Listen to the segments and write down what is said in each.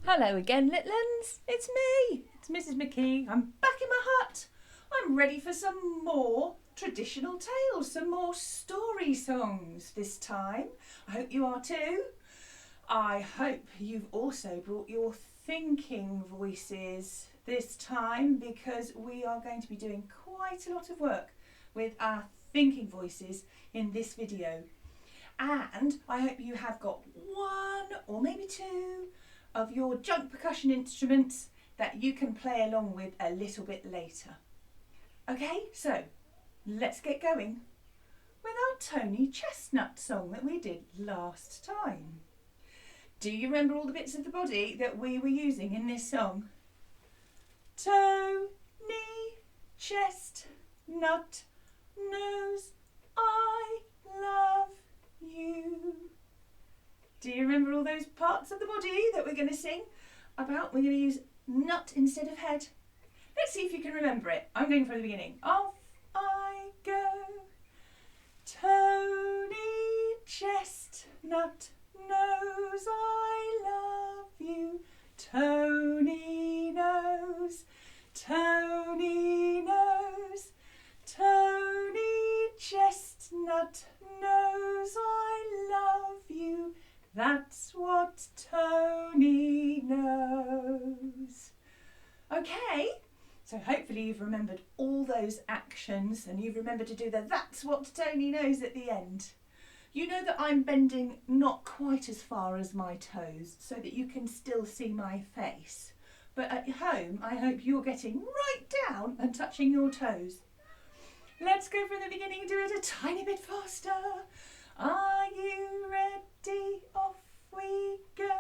Hello again, little uns. It's me. It's Mrs McKee. I'm back in my hut. I'm ready for some more traditional tales, some more story songs this time. I hope you are too. I hope you've also brought your thinking voices this time, because we are going to be doing quite a lot of work with our thinking voices in this video. And I hope you have got one or maybe two of your junk percussion instruments that you can play along with a little bit later. Okay, so let's get going with our Tony Chestnut song that we did last time. Do you remember all the bits of the body that we were using in this song? Tony Chestnut knows I love you. Do you remember all those parts of the body that we're going to sing about? We're going to use nut instead of head. Let's see if you can remember it. I'm going from the beginning. Off I go. Tony Chestnut knows I love you. Tony knows. Tony knows. Tony Chestnut knows I love you. That's what Tony knows. Okay, so hopefully you've remembered all those actions and you've remembered to do the "that's what Tony knows" at the end. You know that I'm bending not quite as far as my toes so that you can still see my face. But at home, I hope you're getting right down and touching your toes. Let's go from the beginning and do it a tiny bit faster. Are you ready? Off we go.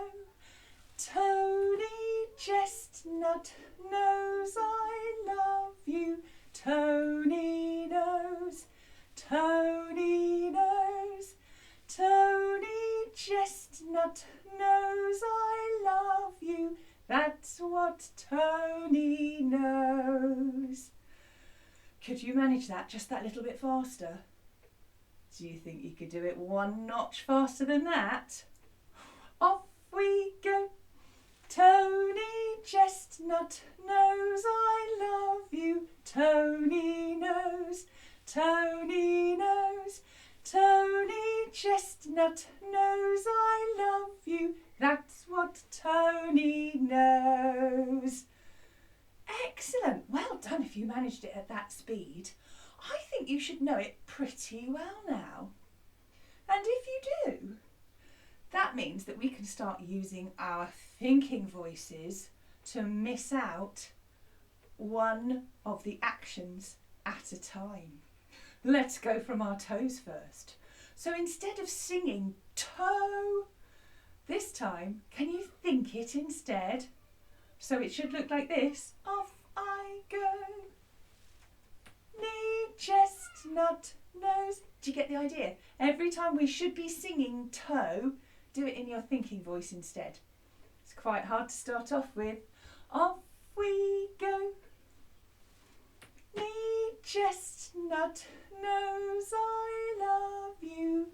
Tony Chestnut knows I love you. Tony knows. Tony knows. Tony Chestnut knows I love you. That's what Tony knows. Could you manage that just that little bit faster? Do you think you could do it one notch faster than that? Off we go. Tony Chestnut knows I love you. Tony knows. Tony knows. Tony Chestnut knows I love you. That's what Tony knows. Excellent. Well done if you managed it at that speed. I think you should know it pretty well now. And if you do, that means that we can start using our thinking voices to miss out one of the actions at a time. Let's go from our toes first. So instead of singing toe, this time, can you think it instead? So it should look like this. Off I go. Chestnut nose. Do you get the idea? Every time we should be singing toe, do it in your thinking voice instead. It's quite hard to start off with. Off we go. Chestnut knows I love you.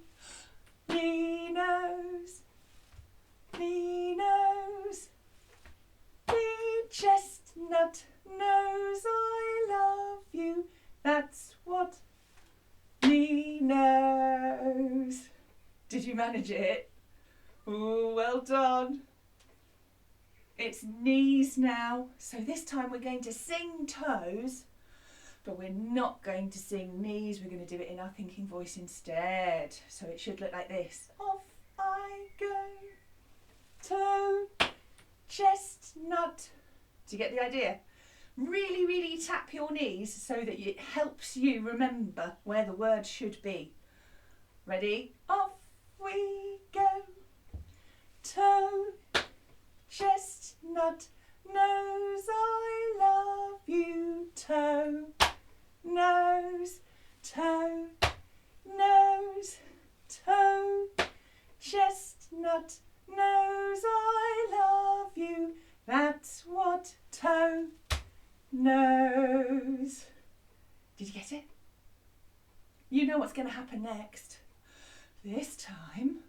Me knows. Me knows. Chestnut knows I love you. That's what me knows. Did you manage it? Oh, well done. It's knees now. So this time we're going to sing toes, but we're not going to sing knees. We're going to do it in our thinking voice instead. So it should look like this. Off I go. Toe, chestnut. Do you get the idea? Really, really tap your knees so that it helps you remember where the word should be. Ready? Off we go. Toe, chestnut knows I love you. Toe, nose, toe, nose, toe, chestnut knows I love you. That's what toe knows. Did you get it? You know what's going to happen next. This time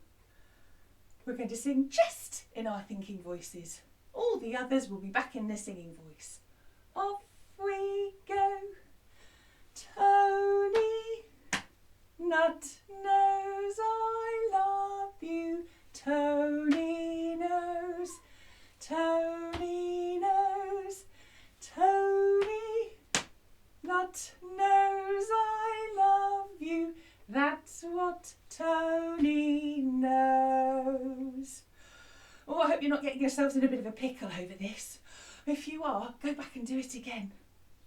we're going to sing chest in our thinking voices. All the others will be back in the singing voice. Off we go. Tony Nut knows I love you. Tony knows. Tony knows. Tony Nut knows I love you. That's what Tony knows. Oh, I hope you're not getting yourselves in a bit of a pickle over this. If you are, go back and do it again.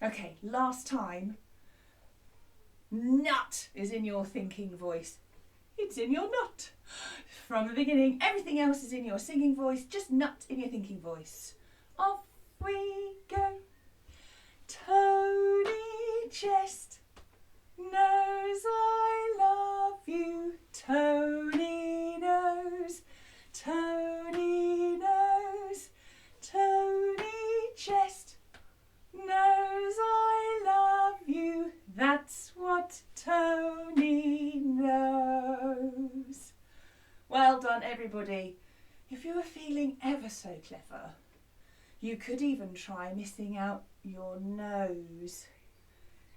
Okay, last time. Nut is in your thinking voice. It's in your nut. From the beginning, everything else is in your singing voice, just nut in your thinking voice. Off we go. Tony Chest knows I love you. Tony knows. Tony knows. Tony Chest knows I love you. That's what Tony knows. Well done, everybody. If you were feeling ever so clever, you could even try missing out your nose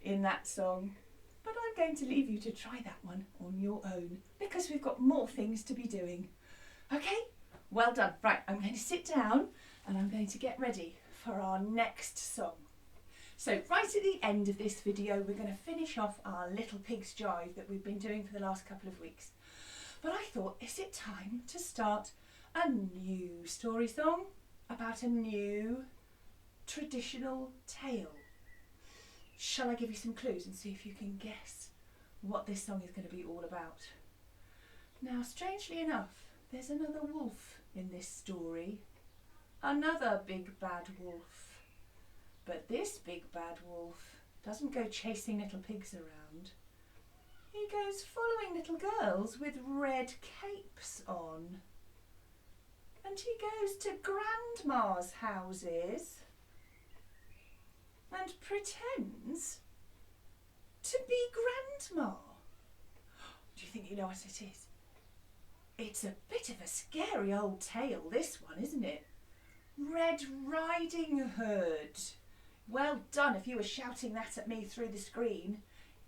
in that song. But I'm going to leave you to try that one on your own because we've got more things to be doing. Okay? Well done. Right, I'm going to sit down and I'm going to get ready for our next song. So right at the end of this video, we're going to finish off our Little Pigs Jive that we've been doing for the last couple of weeks. But I thought, is it time to start a new story song about a new traditional tale? Shall I give you some clues and see if you can guess what this song is going to be all about? Now, strangely enough, there's another wolf in this story. Another big bad wolf. But this big bad wolf doesn't go chasing little pigs around. He goes following little girls with red capes on. And he goes to grandma's houses and pretends to be grandma. Do you think you know what it is? It's a bit of a scary old tale, this one, isn't it? Red Riding Hood. Well done if you were shouting that at me through the screen.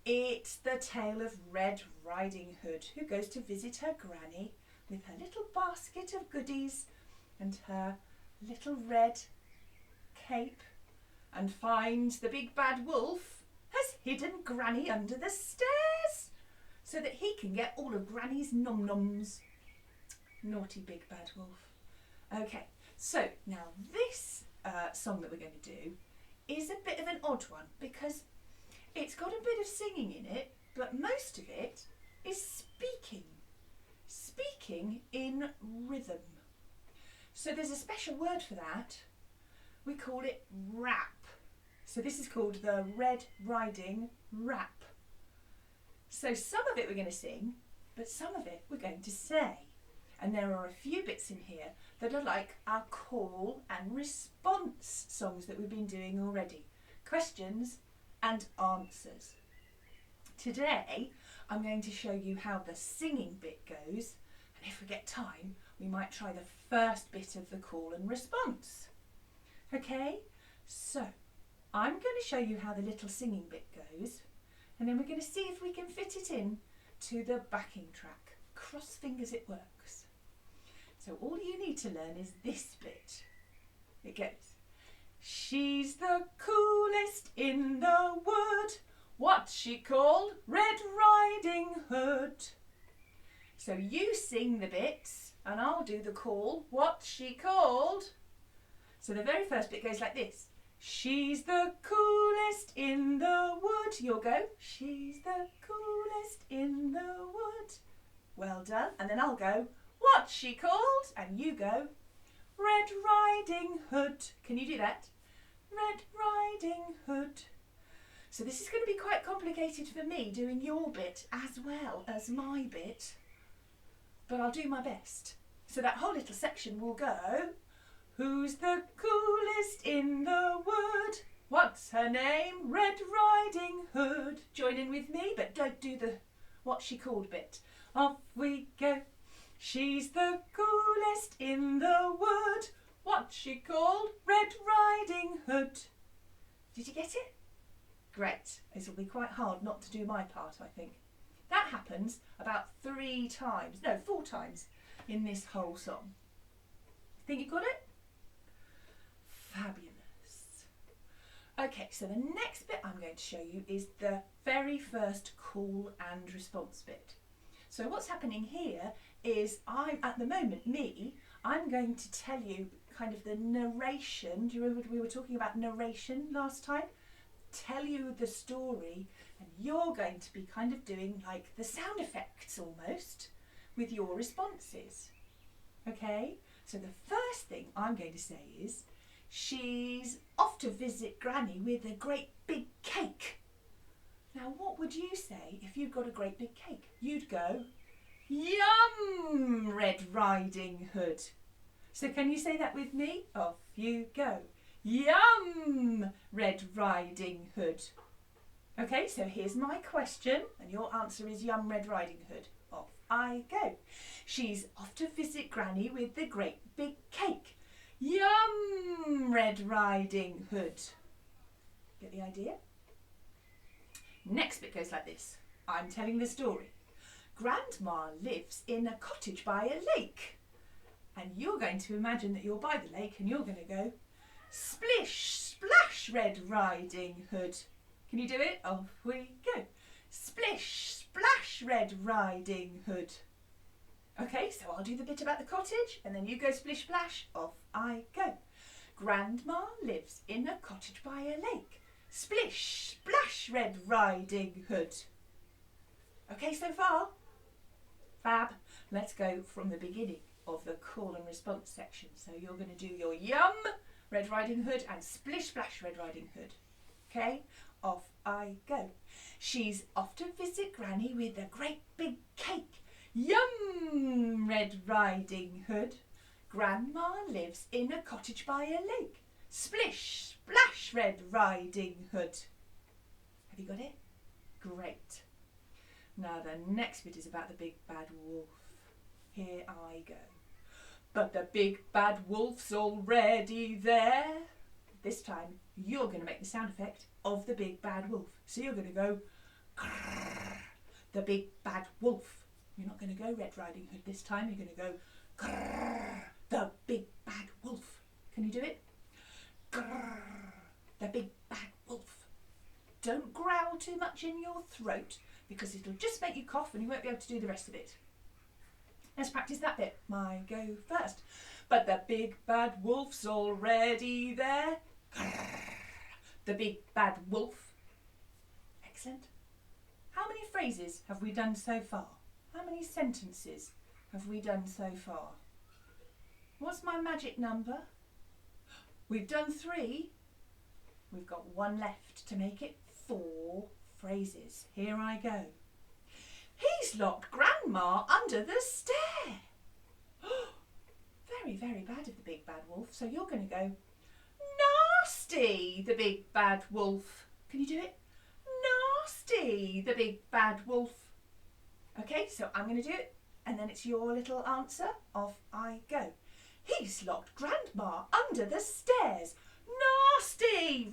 It's the tale of Red Riding Hood, who goes to visit her granny with her little basket of goodies and her little red cape, and finds the big bad wolf has hidden Granny under the stairs so that he can get all of Granny's nom-noms. Naughty big bad wolf. Okay, so now this song that we're going to do is a bit of an odd one because it's got a bit of singing in it, but most of it is speaking. Speaking in rhythm. So there's a special word for that. We call it rap. So this is called the Red Riding Rap. So some of it we're going to sing, but some of it we're going to say. And there are a few bits in here that are like our call and response songs that we've been doing already. Questions and answers. Today I'm going to show you how the singing bit goes, and if we get time we might try the first bit of the call and response. Okay, so I'm going to show you how the little singing bit goes, and then we're going to see if we can fit it in to the backing track. Cross fingers it works. So all you need to learn is this bit. It goes, she's the coolest in the wood. What's she called? Red Riding Hood. So you sing the bits and I'll do the call. What's she called? So the very first bit goes like this. She's the coolest in the wood. You'll go, she's the coolest in the wood. Well done. And then I'll go, what's she called? And you go, Red Riding Hood. Can you do that? Red Riding Hood. So this is going to be quite complicated for me doing your bit as well as my bit, but I'll do my best. So that whole little section will go, who's the coolest in the wood? What's her name? Red Riding Hood. Join in with me, but don't do the what's she called bit. Off we go. She's the coolest in the wood. What's she called? Red Riding Hood. Did you get it? Great. This will be quite hard not to do my part, I think. That happens about 4 times in this whole song. Think you got it? Fabulous. Okay, so the next bit I'm going to show you is the very first call and response bit. So what's happening here is I'm going to tell you kind of the narration. Do you remember we were talking about narration last time? Tell you the story, and you're going to be kind of doing like the sound effects almost with your responses. Okay, so the first thing I'm going to say is, she's off to visit Granny with a great big cake. Now what would you say if you'd got a great big cake? You'd go, yum, Red Riding Hood. So can you say that with me? Off you go. Yum, Red Riding Hood. Okay, so here's my question, and your answer is yum, Red Riding Hood. Off I go. She's off to visit Granny with the great big cake. Yum, Red Riding Hood. Get the idea? Next bit goes like this. I'm telling the story. Grandma lives in a cottage by a lake. And you're going to imagine that you're by the lake and you're going to go, splish, splash, Red Riding Hood. Can you do it? Off we go. Splish, splash, Red Riding Hood. Okay, so I'll do the bit about the cottage and then you go splish, splash. Off I go. Grandma lives in a cottage by a lake. Splish, splash, Red Riding Hood. Okay, so far? Fab. Let's go from the beginning of the call and response section. So you're going to do your yum, Red Riding Hood, and splish splash, Red Riding Hood. Okay, off I go. She's off to visit Granny with a great big cake. Yum, Red Riding Hood. Grandma lives in a cottage by a lake. Splish splash, Red Riding Hood. Have you got it? Great. Now the next bit is about the big bad wolf. Here I go. But the big bad wolf's already there. This time you're going to make the sound effect of the big bad wolf. So you're going to go, grrr, the big bad wolf. You're not going to go Red Riding Hood this time. You're going to go, grrr, the big bad wolf. Can you do it? Grrr, the big bad wolf. Don't growl too much in your throat because it'll just make you cough and you won't be able to do the rest of it. Let's practice that bit. I go first. But the big bad wolf's already there. Grrr, the big bad wolf. Excellent. How many phrases have we done so far? How many sentences have we done so far? What's my magic number? We've done 3. We've got 1 left to make it 4 phrases. Here I go. He's locked Grandma under the stair. Very, very bad of the big bad wolf. So you're going to go, nasty, the big bad wolf. Can you do it? Nasty, the big bad wolf. Okay, so I'm going to do it and then it's your little answer. Off I go. He's locked Grandma under the stairs. Nasty,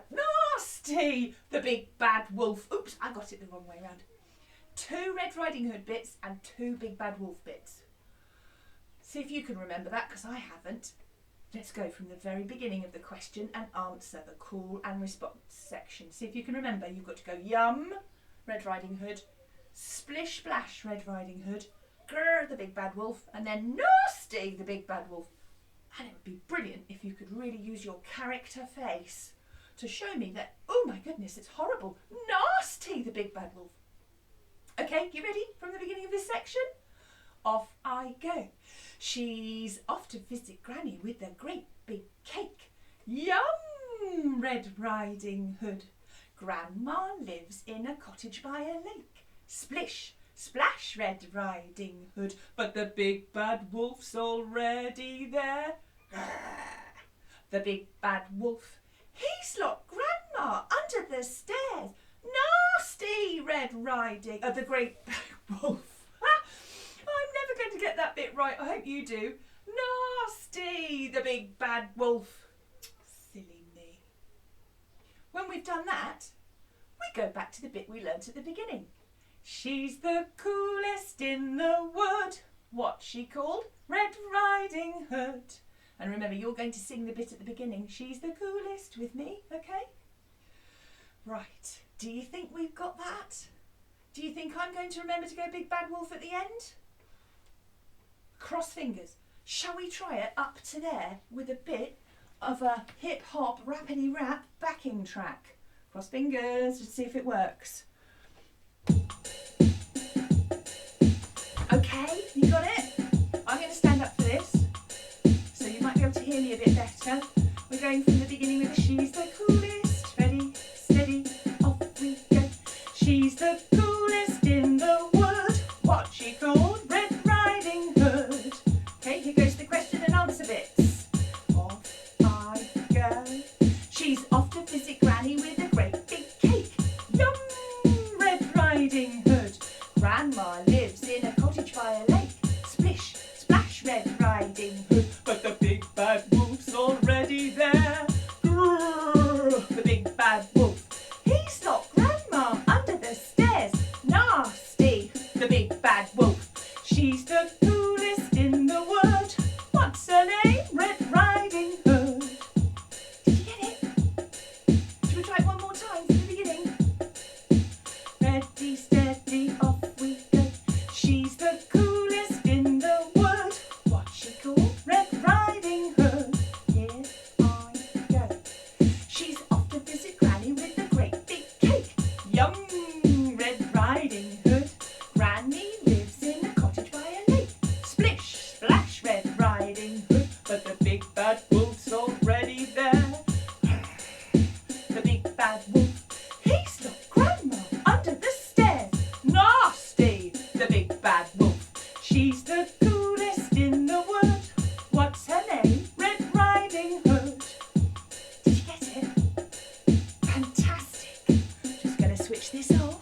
nasty, the big bad wolf. Oops, I got it the wrong way around. 2 Red Riding Hood bits and 2 big bad wolf bits. See if you can remember that, because I haven't. Let's go from the very beginning of the question and answer, the call and response section. See if you can remember. You've got to go yum, Red Riding Hood, splish splash, Red Riding Hood, grrr, the big bad wolf, and then nasty, the big bad wolf. And it would be brilliant if you could really use your character face to show me that, oh my goodness, it's horrible. Nasty, the big bad wolf. Okay, you ready from the beginning of this section? Off I go. She's off to visit Granny with a great big cake. Yum, Red Riding Hood. Grandma lives in a cottage by a lake. Splish, splash, Red Riding Hood. But the big bad wolf's already there. The big bad wolf. He's locked Grandma under the stairs. Nasty, Red Riding, the great bad wolf. I'm never going to get that bit right. I hope you do. Nasty, the big bad wolf. Silly me. When we've done that, we go back to the bit we learnt at the beginning. She's the coolest in the wood. What's she called? Red Riding Hood. And remember, you're going to sing the bit at the beginning. She's the coolest with me, okay? Right, do you think we've got that? Do you think I'm going to remember to go big bad wolf at the end? Cross fingers. Shall we try it up to there with a bit of a hip hop rappity rap backing track? Cross fingers to see if it works. Okay, you got it? I'm going to stand up for this, so you might be able to hear me a bit better. We're going from the beginning with a she's the coolest. Ready, steady, off we go. She's the coolest in the wood. What's she called? Red Riding Hood. Okay, here goes the question and answer bits. Off I go. She's off to visit Granny with a great big cake. Yum! Red Riding Hood. Grandma lives in a cottage by a lake. Splish, splash, Red Riding Hood. But the big bad wolf's already there. Grrr, the big bad wolf. He's locked Grandma under the stairs. Nasty, the big bad wolf. She's the coolest in the wood. What's her name? Red Riding Hood. Did you get it? Should we try it one more time from the beginning? Ready, steady, off we go. She's the coolest in the wood. What's she called? Red Riding Hood. Here I go. She's off to visit Granny with a great big cake. Yum! Red Riding Hood. Granny lives in a cottage by a lake. Splish, splash, Red Riding Hood. But the big bad wolf's already there. The big bad wolf. He's locked Grandma under the stairs. Nasty, the big bad wolf. She's the coolest in the wood. What's her name? Red Riding Hood. Did you get it? Fantastic. Just going to switch this off.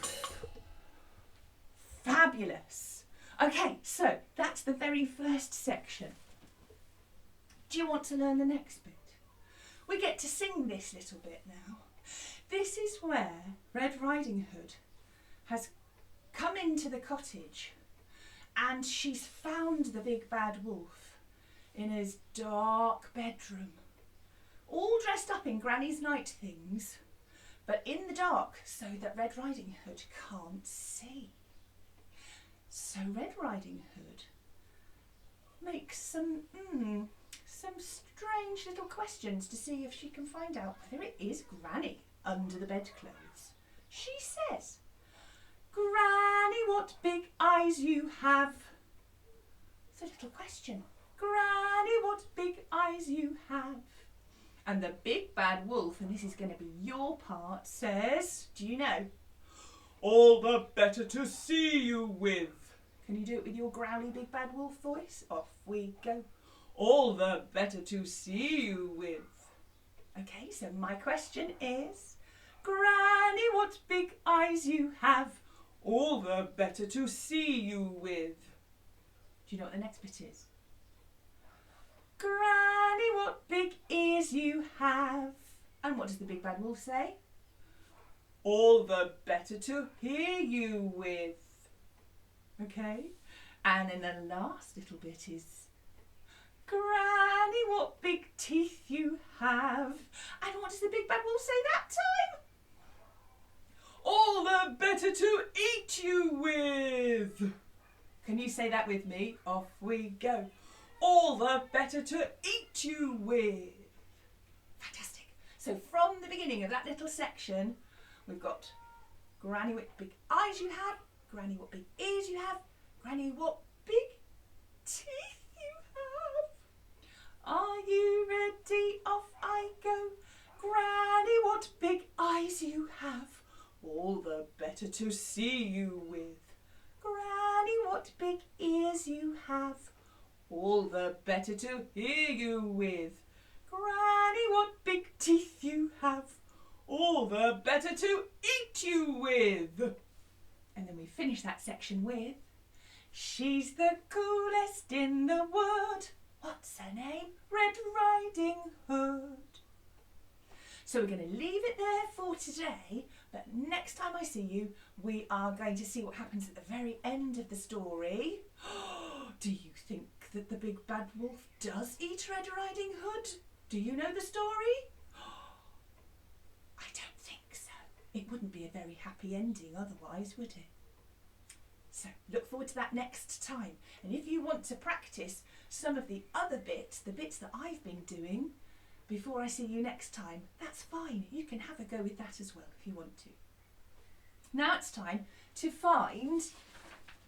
Fabulous. Okay, so that's the very first section. Do you want to learn the next bit? We get to sing this little bit now. This is where Red Riding Hood has come into the cottage and she's found the big bad wolf in his dark bedroom, all dressed up in Granny's night things, but in the dark so that Red Riding Hood can't see. So Red Riding Hood makes some strange little questions to see if she can find out whether it is Granny under the bedclothes. She says, Granny, what big eyes you have. It's a little question. Granny, what big eyes you have. And the big bad wolf, and this is going to be your part, says, do you know? All the better to see you with. Can you do it with your growly big bad wolf voice? Off we go. All the better to see you with. Okay, so my question is, Granny, what big eyes you have. All the better to see you with. Do you know what the next bit is? Granny, what big ears you have. And what does the big bad wolf say? All the better to hear you with. Okay, and then the last little bit is, Granny, what big teeth you have. And what does the big bad wolf say that time? All the better to eat you with. Can you say that with me? Off we go. All the better to eat you with. Fantastic. So from the beginning of that little section, we've got Granny, what big eyes you have. Granny, what big ears you have. Granny, what big teeth you have. Are you ready? Off I go. Granny, what big eyes you have. All the better to see you with. Granny, what big ears you have. All the better to hear you with. Granny, what big teeth you have. All the better to eat you with. And then we finish that section with, she's the coolest in the wood. What? What's her name? Red Riding Hood. So we're going to leave it there for today, but next time I see you, we are going to see what happens at the very end of the story. Do you think that the big bad wolf does eat Red Riding Hood? Do you know the story? I don't think so. It wouldn't be a very happy ending otherwise, would it? So look forward to that next time. And if you want to practice some of the other bits, the bits that I've been doing before I see you next time, that's fine. You can have a go with that as well if you want to. Now it's time to find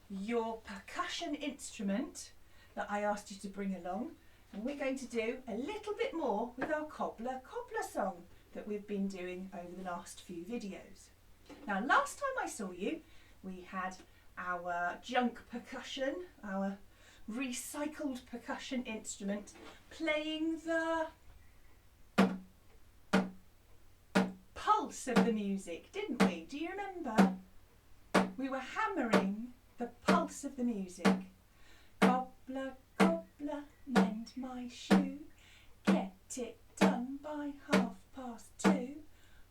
your percussion instrument that I asked you to bring along, and we're going to do a little bit more with our cobbler song that we've been doing over the last few videos. Now last time I saw you, we had our junk percussion, our recycled percussion instrument, playing the pulse of the music, didn't we? Do you remember? We were hammering the pulse of the music. Cobbler, cobbler, mend my shoe, get it done by 2:30.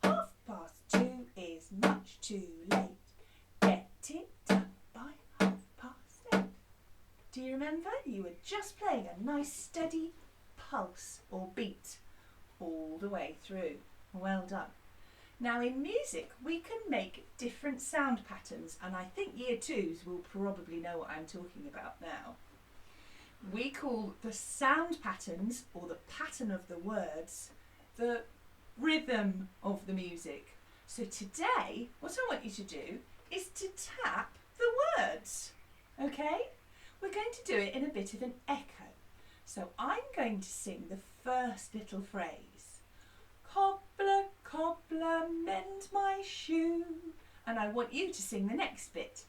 2:30 is much too late, get it done by 8:30. Do you remember? You were just playing a nice steady pulse or beat all the way through. Well done. Now in music we can make different sound patterns, and I think year 2s will probably know what I'm talking about now. We call the sound patterns, or the pattern of the words, the rhythm of the music. So today what I want you to do is to tap the words, okay? We're going to do it in a bit of an echo. So I'm going to sing the first little phrase. Cobbler, cobbler, mend my shoe. And I want you to sing the next bit.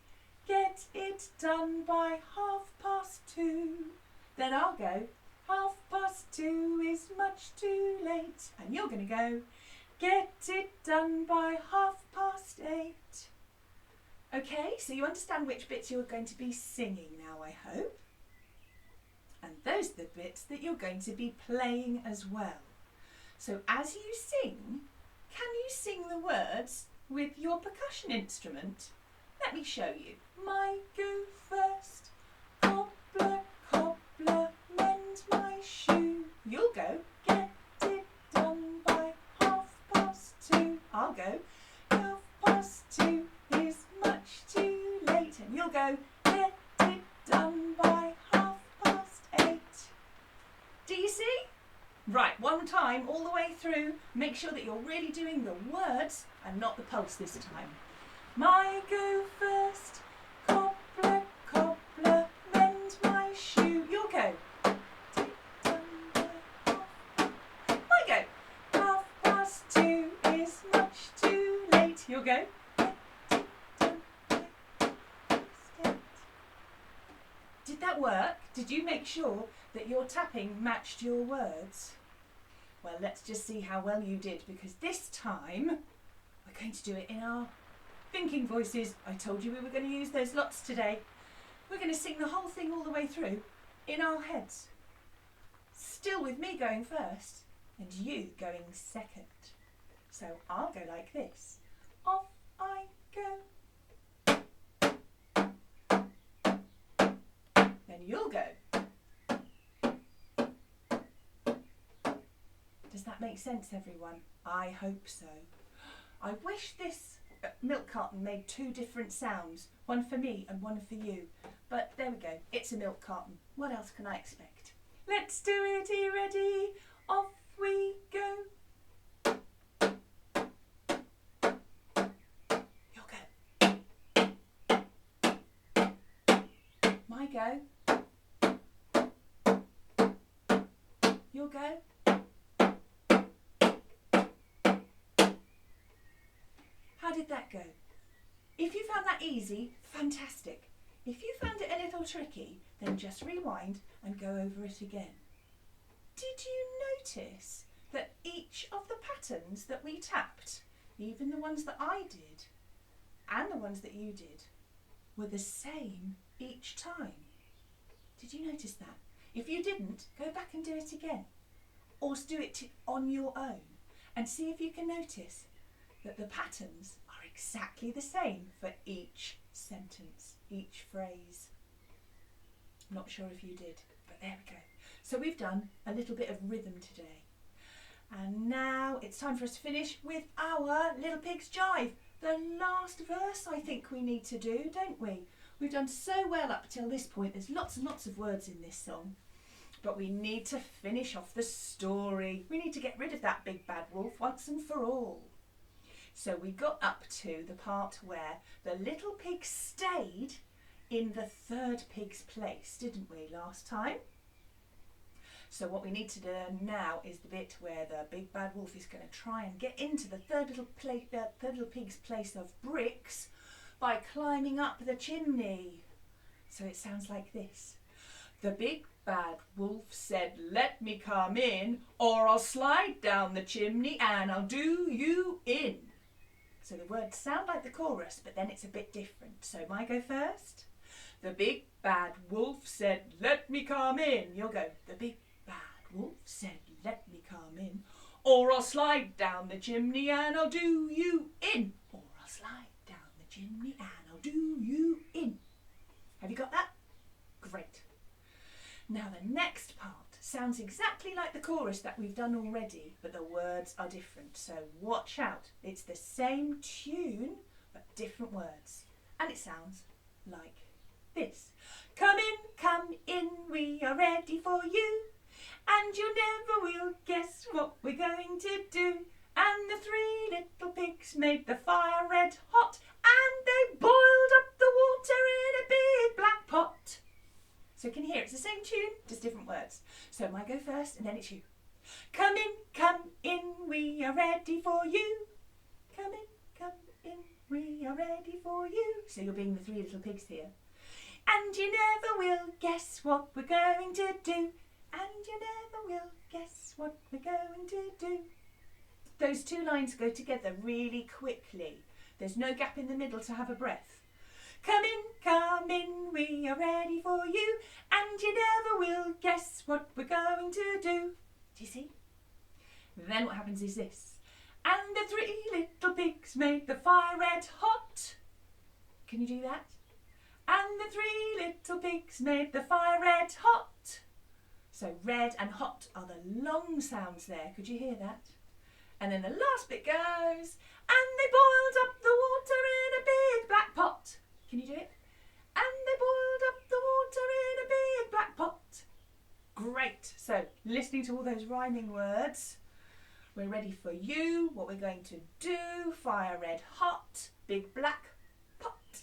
Get it done by 2:30. Then I'll go, 2:30 is much too late. And you're going to go, get it done by 8:30. Okay, so you understand which bits you're going to be singing now, I hope. And those are the bits that you're going to be playing as well. So as you sing, can you sing the words with your percussion instrument? Let me show you. My go first, cobbler, cobbler, mend my shoe. You'll go, get it done by 2:30. I'll go, 2:30 is much too late. And you'll go, get it done by 8:30. Do you see? Right, one time all the way through. Make sure that you're really doing the words and not the pulse this time. My go first, cobbler, cobbler, mend my shoe. You'll go. My go. 2:30 is much too late. You'll go. Did that work? Did you make sure that your tapping matched your words? Well, let's just see how well you did, because this time we're going to do it in our thinking voices. I told you we were going to use those lots today. We're going to sing the whole thing all the way through in our heads. Still with me going first and you going second. So I'll go like this. Off I go. Then you'll go. Does that make sense, everyone? I hope so. I wish this milk carton made 2 different sounds, one for me and one for you. But there we go, it's a milk carton. What else can I expect? Let's do it, are you ready? Off we go. You'll go. My go. You'll go. How did that go? If you found that easy, fantastic. If you found it a little tricky, then just rewind and go over it again. Did you notice that each of the patterns that we tapped, even the ones that I did and the ones that you did, were the same each time? Did you notice that? If you didn't, go back and do it again. Or do it on your own and see if you can notice that the patterns are exactly the same for each sentence, each phrase. Not sure if you did, but there we go. So we've done a little bit of rhythm today. And now it's time for us to finish with our Little Pig's Jive. The last verse I think we need to do, don't we? We've done so well up till this point. There's lots and lots of words in this song. But we need to finish off the story. We need to get rid of that big bad wolf once and for all. So we got up to the part where the little pig stayed in the third pig's place, didn't we, last time? So what we need to do now is the bit where the big bad wolf is going to try and get into the third little pig's place of bricks by climbing up the chimney. So it sounds like this. The big bad wolf said, "Let me come in, or I'll slide down the chimney and I'll do you in." So the words sound like the chorus, but then it's a bit different. So I go first. The big bad wolf said, "Let me come in." You'll go, the big bad wolf said, "Let me come in, or I'll slide down the chimney and I'll do you in." Or I'll slide down the chimney and I'll do you in. Have you got that? Great. Now the next part sounds exactly like the chorus that we've done already, but the words are different. So watch out. It's the same tune, but different words. And it sounds like this. Come in, we are ready for you. And you never will guess what we're going to do. And the three little pigs made the fire red hot, and they boiled up the water in a big black pot. So can you hear it's the same tune, just different words. So I go first and then it's you. Come in, we are ready for you. Come in, we are ready for you. So you're being the three little pigs here. And you never will guess what we're going to do. And you never will guess what we're going to do. Those two lines go together really quickly. There's no gap in the middle to have a breath. Come in, we are ready for you. And you never will guess what we're going to do. Do you see? Then what happens is this. And the three little pigs made the fire red hot. Can you do that? And the three little pigs made the fire red hot. So red and hot are the long sounds there. Could you hear that? And then the last bit goes, and they boiled up the water in a big black pot. Can you do it? And they boiled up the water in a big black pot. Great. So listening to all those rhyming words, we're ready for you. What we're going to do, fire red hot, big black pot.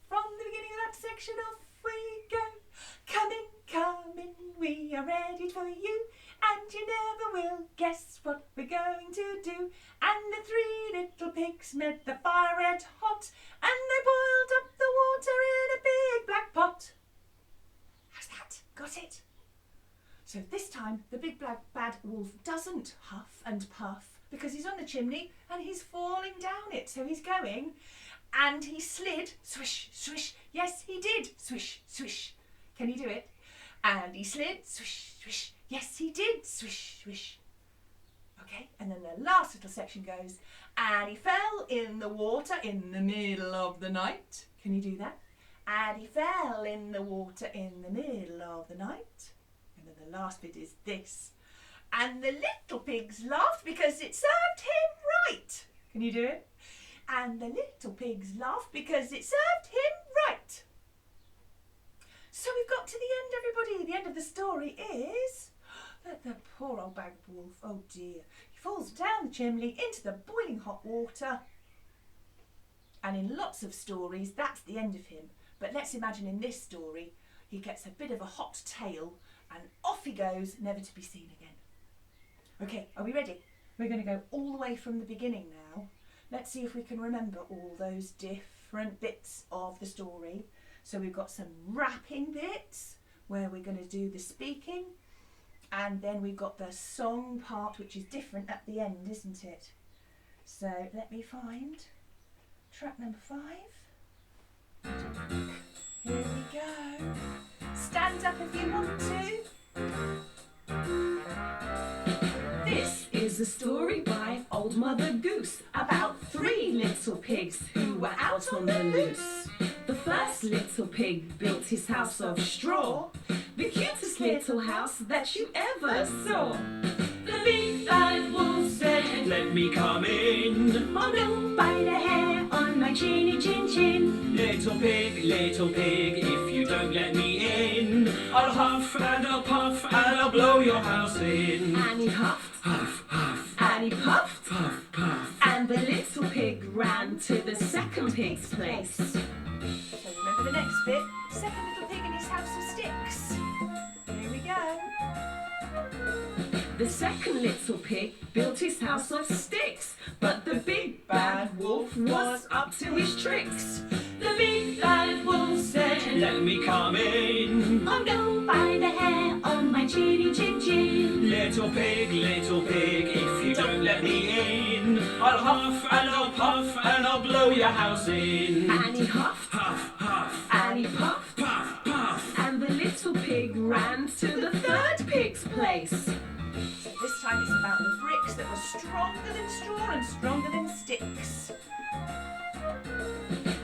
From the beginning of that section, off we go. Come in, we are ready for you. And you never will guess what we're going to do. And the three little pigs made the fire red hot, and they boiled up the water in a big black pot. How's that? Got it? So this time the big black bad wolf doesn't huff and puff because he's on the chimney and he's falling down it. So he's going and he slid, swish, swish. Yes, he did, swish, swish. Can you do it? And he slid, swish, swish. Yes, he did, swish, swish. Okay, and then the last little section goes, and he fell in the water in the middle of the night. Can you do that? And he fell in the water in the middle of the night. And then the last bit is this. And the little pigs laughed because it served him right. Can you do it? And the little pigs laughed because it served him right. So we've got to the end, everybody. The end of the story is that the poor old bag wolf, oh dear, he falls down the chimney into the boiling hot water. And in lots of stories, that's the end of him. But let's imagine in this story, he gets a bit of a hot tail and off he goes, never to be seen again. Okay, are we ready? We're going to go all the way from the beginning now. Let's see if we can remember all those different bits of the story. So we've got some rapping bits where we're going to do the speaking, and then we've got the song part, which is different at the end, isn't it? So let me find track number 5. Here we go. Stand up if you want to. story by Old Mother Goose about 3 little pigs who were out on the loose. The first little pig built his house of straw, the cutest little house that you ever saw. The big bad wolf said, "Let me come in." "Oh, don't bite a hair on my chinny chin chin." Little pig, if you don't let me in, I'll huff and I'll puff and I'll blow your house in. And he huffed, Huff, huff, and he puffed, puff, puff. and the little pig ran to the second pig's place. So remember the next bit. Second little pig in his house of sticks. Here we go. The second little pig built his house of sticks, but the big bad wolf was up to his tricks. The big bad wolf said, "Let me come in." "Oh, don't bite a hair on my chinny chin chin." Little pig, if you don't let me in, I'll huff and I'll puff and I'll blow your house in. And he huffed, Huff, huff, and he puffed, puff, puff. and the little pig ran to the third pig's place. So this time it's about the bricks that were stronger than straw and stronger than sticks.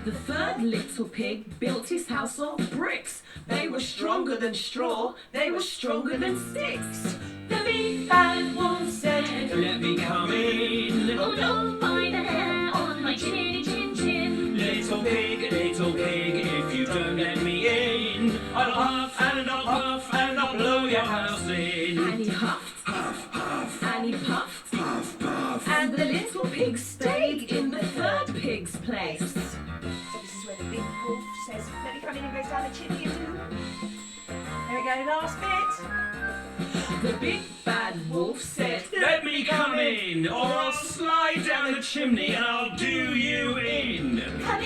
The third little pig built his house of bricks. They were stronger than straw, they were stronger than sticks. The big bad wolf said, Let me come in. "Oh, don't bite a hair on my chinny chin chin." Little pig, if you don't let me in, I'll huff and I'll puff and I'll blow your house in. And he huffed, Huff, huff, and he puffed, puff, puff. and the little pig stayed in the third pig's place. So this is where the big wolf says, "Let me come in," and goes down the chimney and do. There we go, last bit. The big bad wolf said, Let me come in, or I'll slide down the chimney and I'll do you in. come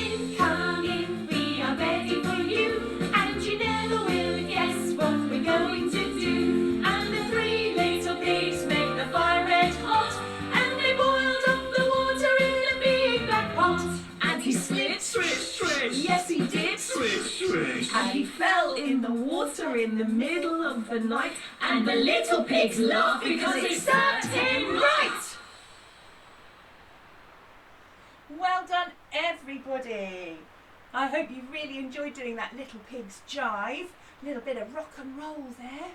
in, we are ready for you. And you never will guess what we're going to do. And the 3 little pigs made the fire red hot, and they boiled up the water in a big black pot. And he slid, Swish, swish, yes he did, swish, swish. and he fell in the water in the middle of the night. And the little pigs laughed because it served him right. Well done, everybody. I hope you really enjoyed doing that Little Pig's Jive. A little bit of rock and roll there.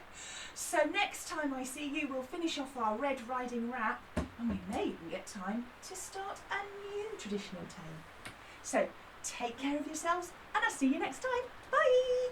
So next time I see you, we'll finish off our Red Riding Rap, and we may even get time to start a new traditional tale. So take care of yourselves, and I'll see you next time. Bye!